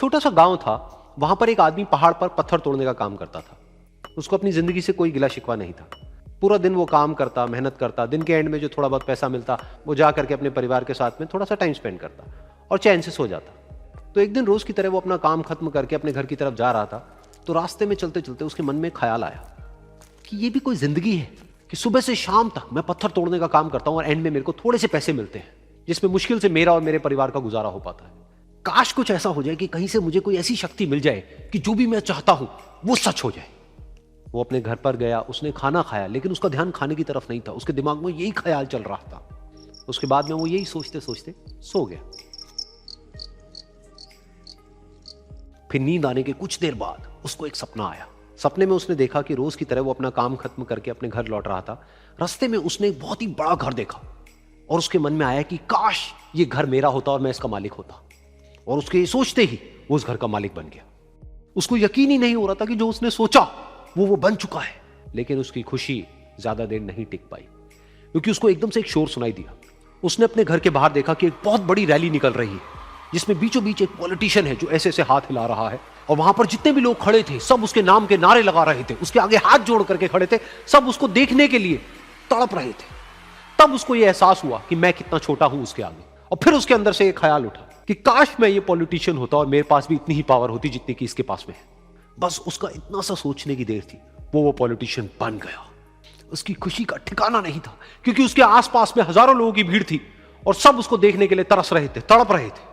छोटा सा गांव था। वहां पर एक आदमी पहाड़ पर पत्थर तोड़ने का काम करता था। उसको अपनी जिंदगी से कोई गिला शिकवा नहीं था। पूरा दिन वो काम करता, मेहनत करता, दिन के एंड में जो थोड़ा बहुत पैसा मिलता वो जा करके अपने परिवार के साथ में थोड़ा सा टाइम स्पेंड करता और चैन से सो जाता। तो एक दिन रोज की तरह वो अपना काम खत्म करके अपने घर की तरफ जा रहा था। तो रास्ते में चलते चलते उसके मन में ख्याल आया कि ये भी कोई जिंदगी है कि सुबह से शाम तक मैं पत्थर तोड़ने का काम करता हूं और एंड में मेरे को थोड़े से पैसे मिलते हैं जिसमें मुश्किल से मेरा और मेरे परिवार का गुजारा हो पाता है। काश कुछ ऐसा हो जाए कि कहीं से मुझे कोई ऐसी शक्ति मिल जाए कि जो भी मैं चाहता हूं वो सच हो जाए। वो अपने घर पर गया, उसने खाना खाया, लेकिन उसका ध्यान खाने की तरफ नहीं था। उसके दिमाग में यही ख्याल चल रहा था। उसके बाद में वो यही सोचते सोचते सो गया। फिर नींद आने के कुछ देर बाद उसको एक सपना आया। सपने में उसने देखा कि रोज की तरह वो अपना काम खत्म करके अपने घर लौट रहा था। रास्ते में उसने एक बहुत ही बड़ा घर देखा और उसके मन में आया कि काश ये घर मेरा होता और मैं इसका मालिक होता। और उसके सोचते ही वो उस घर का मालिक बन गया। उसको यकीन ही नहीं हो रहा था कि जो उसने सोचा वो बन चुका है। लेकिन उसकी खुशी ज्यादा देर नहीं टिक पाई, क्योंकि उसको एकदम से एक शोर सुनाई दिया। उसने अपने घर के बाहर देखा कि एक बहुत बड़ी रैली निकल रही है जिसमें बीचों बीच एक पॉलिटिशियन है जो ऐसे ऐसे हाथ हिला रहा है। और वहां पर जितने भी लोग खड़े थे सब उसके नाम के नारे लगा रहे थे, उसके आगे हाथ जोड़ करके खड़े थे, सब उसको देखने के लिए तड़प रहे थे। तब उसको यह एहसास हुआ कि मैं कितना छोटा हूं उसके आगे। और फिर उसके अंदर से एक ख्याल उठा कि काश मैं ये पॉलिटिशियन होता और मेरे पास भी इतनी ही पावर होती जितनी कि इसके पास में है। बस उसका इतना सा सोचने की देर थी, वो पॉलिटिशियन बन गया। उसकी खुशी का ठिकाना नहीं था, क्योंकि उसके आसपास में हजारों लोगों की भीड़ थी और सब उसको देखने के लिए तरस रहे थे, तड़प रहे थे।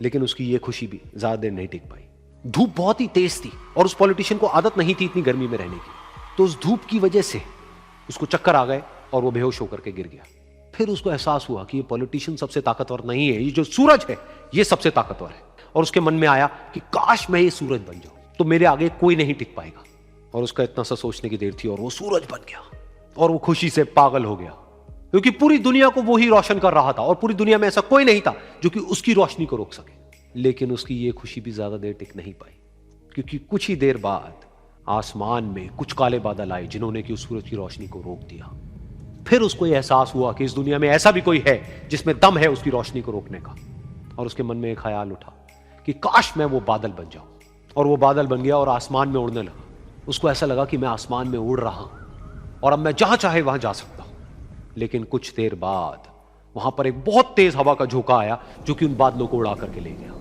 लेकिन उसकी ये खुशी भी ज्यादा देर नहीं टिक पाई। धूप बहुत ही तेज थी और उस पॉलिटिशियन को आदत नहीं थी इतनी गर्मी में रहने की। तो उस धूप की वजह से उसको चक्कर आ गए और वो बेहोश होकर के गिर गया। फिर उसको एहसास हुआ कि ये पॉलिटिशियन सबसे ताकतवर नहीं है, ये जो सूरज है ये सबसे ताकतवर है। और उसके मन में आया कि काश मैं ये सूरज बन जाऊं तो मेरे आगे कोई नहीं टिक पाएगा। और उसका इतना सा सोचने की देर थी और वो सूरज बन गया। और वो खुशी से पागल हो गया, क्योंकि पूरी दुनिया को वो ही रोशन कर रहा था और पूरी दुनिया में ऐसा कोई नहीं था जो कि उसकी रोशनी को रोक सके। लेकिन उसकी ये खुशी भी ज्यादा देर टिक नहीं पाई, क्योंकि कुछ ही देर बाद आसमान में कुछ काले बादल आए जिन्होंने कि उस सूरज की रोशनी को रोक दिया। फिर उसको यह एहसास हुआ कि इस दुनिया में ऐसा भी कोई है जिसमें दम है उसकी रोशनी को रोकने का। और उसके मन में एक ख्याल उठा कि काश मैं वो बादल बन जाऊं। और वो बादल बन गया और आसमान में उड़ने लगा। उसको ऐसा लगा कि मैं आसमान में उड़ रहा हूं और अब मैं जहां चाहे वहां जा सकता हूं। लेकिन कुछ देर बाद वहां पर एक बहुत तेज हवा का झोंका आया जो कि उन बादलों को उड़ा करके ले गया।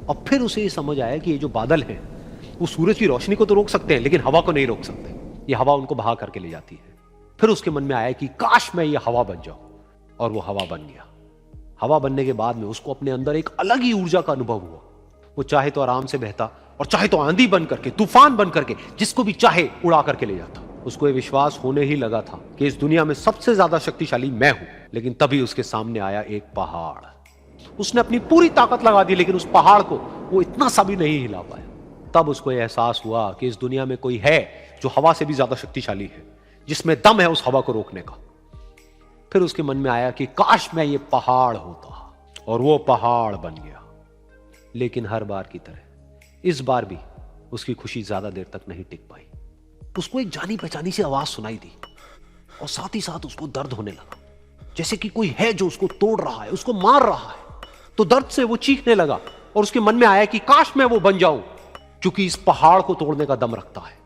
और फिर उसे ये समझ आया कि ये जो बादल हैं वो सूरज की रोशनी को तो रोक सकते हैं लेकिन हवा को नहीं रोक सकते। ये हवा उनको बहा करके ले जाती है। फिर उसके मन में आया कि काश मैं ये हवा बन जाऊं। और वो हवा बन गया। हवा बनने के बाद में उसको अपने अंदर एक अलग ही ऊर्जा का अनुभव हुआ। वो चाहे तो आराम से बहता और चाहे तो आंधी बन करके, तूफान बन करके, जिसको भी चाहे उड़ा करके ले जाता। उसको ये विश्वास होने ही लगा था कि इस दुनिया में सबसे ज्यादा शक्तिशाली मैं हूं। लेकिन तभी उसके सामने आया एक पहाड़। उसने अपनी पूरी ताकत लगा दी लेकिन उस पहाड़ को वो इतना सा भी नहीं हिला पाया। तब उसको यह एहसास हुआ कि इस दुनिया में कोई है जो हवा से भी ज्यादा शक्तिशाली है, जिसमें दम है उस हवा को रोकने का। फिर उसके मन में आया कि काश मैं ये पहाड़ होता। और वो पहाड़ बन गया। लेकिन हर बार की तरह इस बार भी उसकी खुशी ज्यादा देर तक नहीं टिक पाई। उसको एक जानी पहचानी सी आवाज सुनाई दी और साथ ही साथ उसको दर्द होने लगा, जैसे कि कोई है जो उसको तोड़ रहा है, उसको मार रहा है। तो दर्द से वो चीखने लगा और उसके मन में आया कि काश मैं वो बन जाऊं क्योंकि इस पहाड़ को तोड़ने का दम रखता है।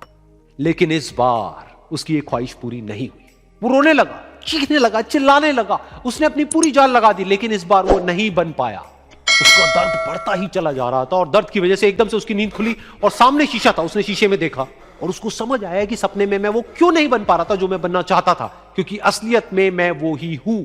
लेकिन इस बार उसकी एक ख्वाहिश पूरी नहीं हुई। वो रोने लगा, चीखने लगा, चिल्लाने लगा। उसने अपनी पूरी जान लगा दी लेकिन इस बार वो नहीं बन पाया। उसका दर्द बढ़ता ही चला जा रहा था और दर्द की वजह से एकदम से उसकी नींद खुली और सामने शीशा था। उसने शीशे में देखा और उसको समझ आया कि सपने में मैं वो क्यों नहीं बन पा रहा था जो मैं बनना चाहता था, क्योंकि असलियत में मैं वो ही हूं।